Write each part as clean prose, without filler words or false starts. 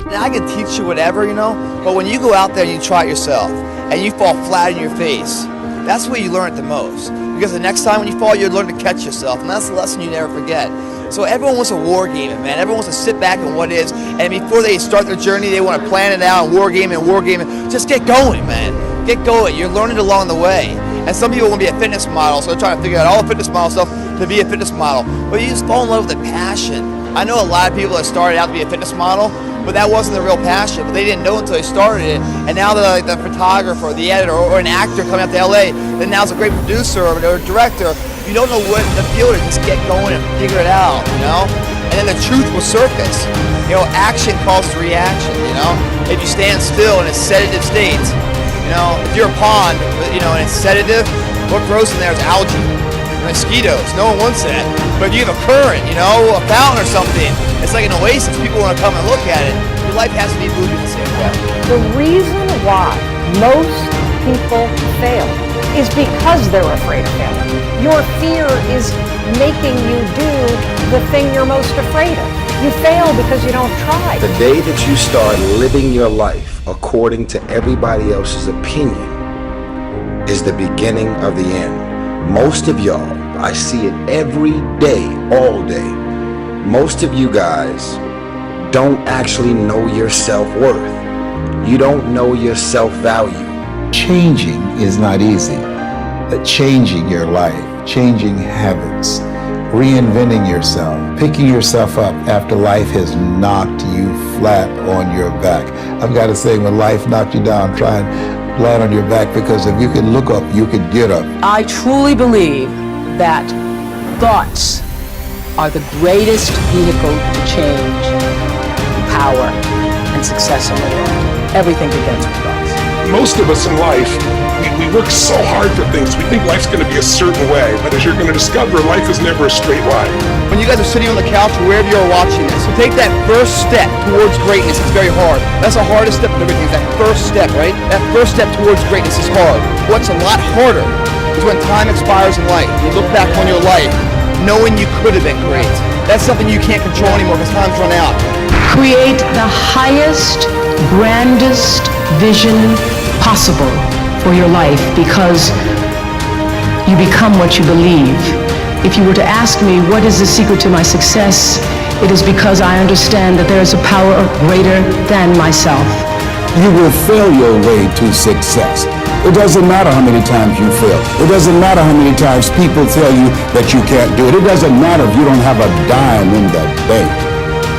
Now, I can teach you whatever, you know, but when you go out there and you try it yourself and you fall flat in your face, that's where you learn it the most. Because the next time when you fall, you learn to catch yourself, and that's the lesson you never forget. So everyone wants to war game it, man. Everyone wants to sit back and what is, and before they start their journey, they want to plan it out and war game it. Just get going, man. Get going. You're learning along the way. And some people want to be a fitness model, so they're trying to figure out all the fitness model stuff to be a fitness model. But you just fall in love with the passion. I know a lot of people that started out to be a fitness model, but that wasn't their real passion. But they didn't know until they started it. And now they're like the photographer, the editor, or an actor coming out to LA, then now it's a great producer or a director. If you don't know what the field is, just get going and figure it out, you know? And then the truth will surface. You know, action calls to reaction, you know? If you stand still in a sedative state, you know, if you're a pond, you know, and it's sedative, what grows in there is algae, mosquitoes. No one wants that. But if you have a current, you know, a fountain or something, it's like an oasis. People want to come and look at it. Your life has to be moving the same way. The reason why most people fail is because they're afraid of failing. Your fear is making you do the thing you're most afraid of. You fail because you don't try. The day that you start living your life according to everybody else's opinion is the beginning of the end. Most of y'all, I see it every day, all day. Most of you guys don't actually know your self-worth. You don't know your self-value. Changing is not easy. Changing your life, changing habits, reinventing yourself, picking yourself up after life has knocked you flat on your back. I've got to say, when life knocked you down, try and land on your back, because if you can look up, you can get up. I truly believe that thoughts are the greatest vehicle to change, power, and success in the world. Everything begins with thoughts. Most of us in life, we work so hard for things. We think life's going to be a certain way, but as you're going to discover, life is never a straight line. When you guys are sitting on the couch or wherever you're watching this, so take that first step towards greatness. It's very hard. That's the hardest step of everything, is that first step, right? That first step towards greatness is hard. What's a lot harder is when time expires in life. You look back on your life knowing you could have been great. That's something you can't control anymore because time's run out. Create the highest, grandest vision possible for your life, because you become what you believe. If you were to ask me what is the secret to my success, it is because I understand that there is a power greater than myself. You will fail your way to success. It doesn't matter how many times you fail. It doesn't matter how many times people tell you that you can't do it. It doesn't matter if you don't have a dime in the bank.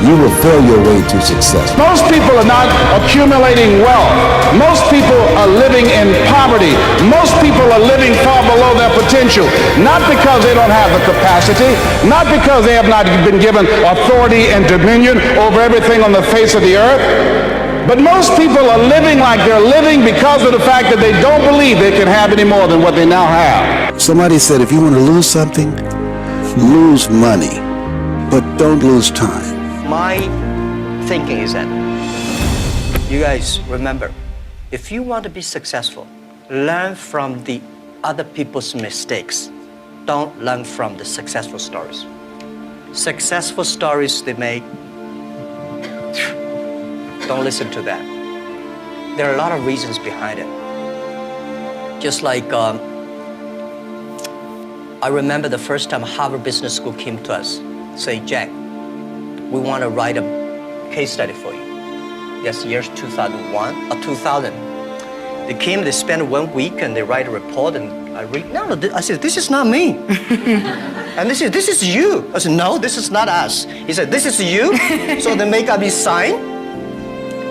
You will fail your way to success. Most people are not accumulating wealth. Most people are living in poverty. Most people are living far below their potential. Not because they don't have the capacity, not because they have not been given authority and dominion over everything on the face of the earth, but most people are living like they're living because of the fact that they don't believe they can have any more than what they now have. Somebody said if you want to lose something, lose money, but don't lose time. My thinking is that you guys remember, if you want to be successful, learn from the other people's mistakes. Don't learn from the successful stories. Successful stories they make, don't listen to that. There are a lot of reasons behind it. Just like I remember the first time Harvard Business School came to us, say, Jack, we want to write a case study for you. Yes, years 2001 or 2000. They came, they spent 1 week and they write a report, and I read, no, I said, this is not me. And they said, this is you. I said, no, this is not us. He said, this is you. So they make up his sign,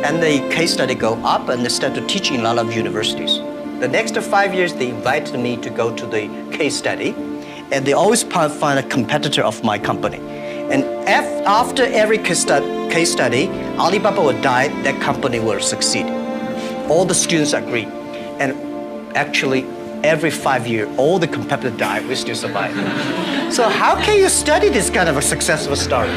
and the case study go up, and they start to teach in a lot of universities. The next 5 years, they invited me to go to the case study, and they always find a competitor of my company. And after every case study, Alibaba will die, that company will succeed. All the students agree. And actually, every 5 years, all the competitors die, we still survive. So how can you study this kind of a successful story?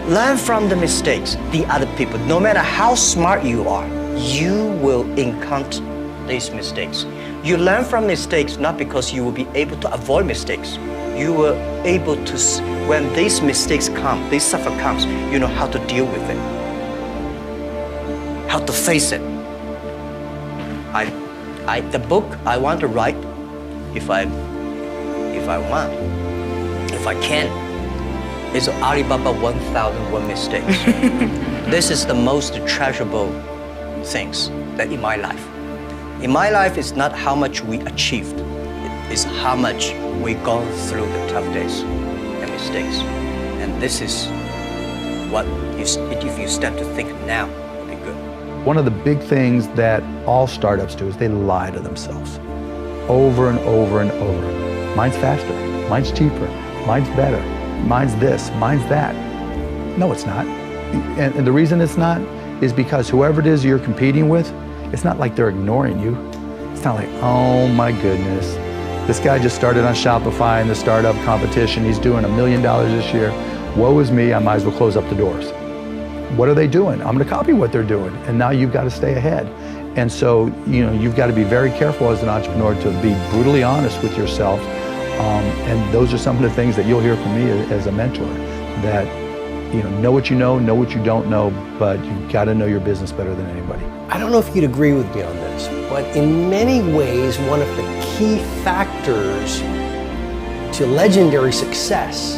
Learn from the mistakes, the other people. No matter how smart you are, you will encounter these mistakes. You learn from mistakes not because you will be able to avoid mistakes. You were able to, when these mistakes come, this suffer comes, you know how to deal with it. how to face it. The book I want to write, if I want, if I can, is Alibaba 1001 Mistakes. This is the most treasurable things that in my life. In my life, it's not how much we achieved, it's how much we gone through the tough days and mistakes. And this is what, if you start to think now, would be good. One of the big things that all startups do is they lie to themselves over and over and over. Mine's faster, mine's cheaper, mine's better, mine's this, mine's that. No, it's not. And the reason it's not is because whoever it is you're competing with, it's not like they're ignoring you. It's not like, oh my goodness, this guy just started on Shopify in the startup competition. He's doing $1 million this year. Woe is me, I might as well close up the doors. What are they doing? I'm gonna copy what they're doing. And now you've got to stay ahead. And so, you've got to be very careful as an entrepreneur to be brutally honest with yourself. And those are some of the things that you'll hear from me as a mentor, that, know what you know what you don't know, but you've got to know your business better than anybody. I don't know if you'd agree with me on this, but in many ways, one of the key factors to legendary success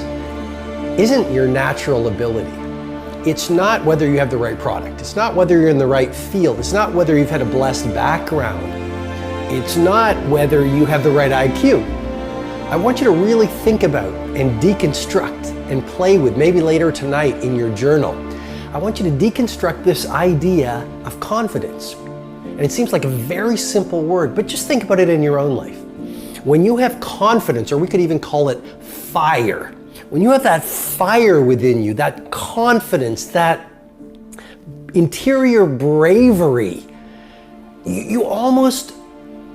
isn't your natural ability. It's not whether you have the right product. It's not whether you're in the right field. It's not whether you've had a blessed background. It's not whether you have the right IQ. I want you to really think about and deconstruct and play with, maybe later tonight in your journal. I want you to deconstruct this idea of confidence. And it seems like a very simple word, but just think about it in your own life. When you have confidence, or we could even call it fire, when you have that fire within you, that confidence, that interior bravery, you almost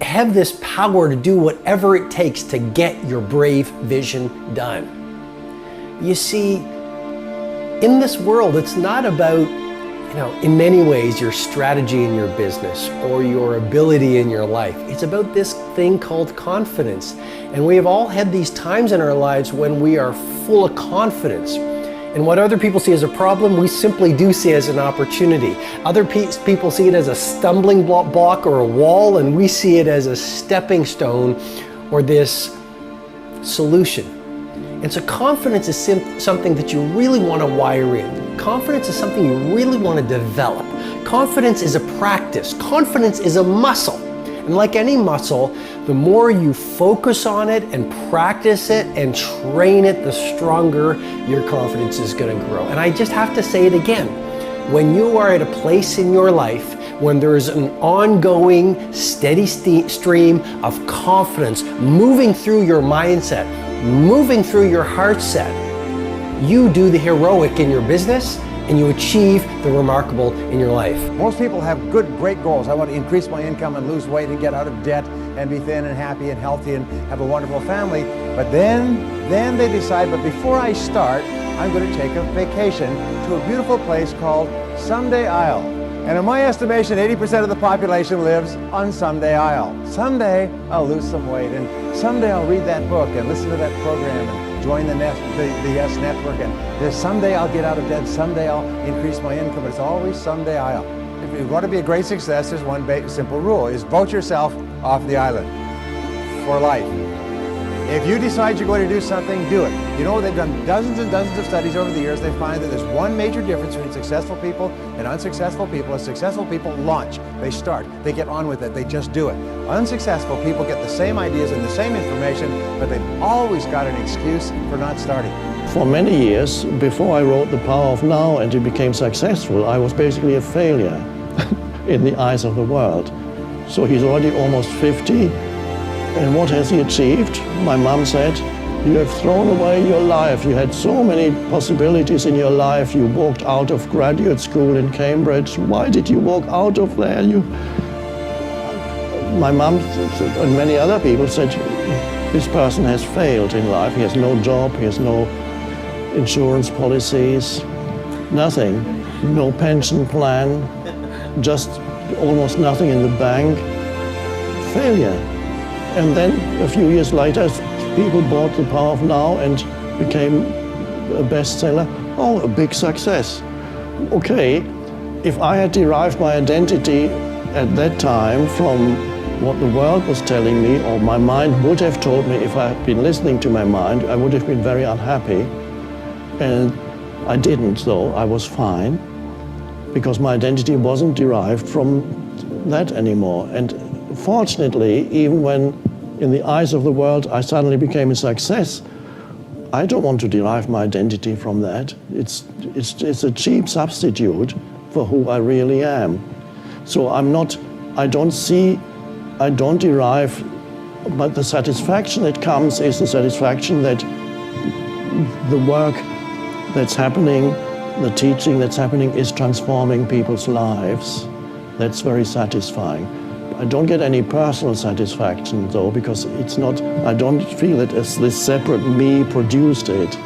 have this power to do whatever it takes to get your brave vision done. You see, in this world, it's not about, in many ways, your strategy in your business or your ability in your life. It's about this thing called confidence. And we have all had these times in our lives when we are full of confidence. And what other people see as a problem, we simply do see as an opportunity. Other people see it as a stumbling block or a wall, and we see it as a stepping stone or this solution. And so confidence is something that you really want to wire in. Confidence is something you really want to develop. Confidence is a practice. Confidence is a muscle. And like any muscle, the more you focus on it and practice it and train it, the stronger your confidence is going to grow. And I just have to say it again. When you are at a place in your life when there is an ongoing, steady stream of confidence moving through your mindset, moving through your heart set, you do the heroic in your business and you achieve the remarkable in your life. Most people have great goals. I want to increase my income and lose weight and get out of debt and be thin and happy and healthy and have a wonderful family. But then they decide, but before I start, I'm going to take a vacation to a beautiful place called Someday Isle. And in my estimation, 80% of the population lives on Someday Isle. Someday I'll lose some weight, and someday I'll read that book and listen to that program and join the Yes Network, and someday I'll get out of debt, someday I'll increase my income. It's always Someday I'll. If you want to be a great success, there's one simple rule, is vote yourself off the island for life. If you decide you're going to do something, do it. They've done dozens and dozens of studies over the years. They find that there's one major difference between successful people and unsuccessful people. As successful people launch, they start, they get on with it, they just do it. Unsuccessful people get the same ideas and the same information, but they've always got an excuse for not starting. For many years, before I wrote The Power of Now and it became successful, I was basically a failure in the eyes of the world. So he's already almost 50. And what has he achieved? My mom said, you have thrown away your life. You had so many possibilities in your life. You walked out of graduate school in Cambridge. Why did you walk out of there? My mom and many other people said, this person has failed in life. He has no job, he has no insurance policies, nothing, no pension plan, just almost nothing in the bank. Failure. And then a few years later, people bought The Power of Now and became a bestseller. Oh, a big success. Okay, if I had derived my identity at that time from what the world was telling me, or my mind would have told me if I had been listening to my mind, I would have been very unhappy. And I didn't, though. I was fine, because my identity wasn't derived from that anymore. And fortunately, even when in the eyes of the world I suddenly became a success, I don't want to derive my identity from that. It's a cheap substitute for who I really am. So I don't derive, but the satisfaction that comes is the satisfaction that the work that's happening, the teaching that's happening is transforming people's lives. That's very satisfying. I don't get any personal satisfaction though, because I don't feel it as this separate me produced it.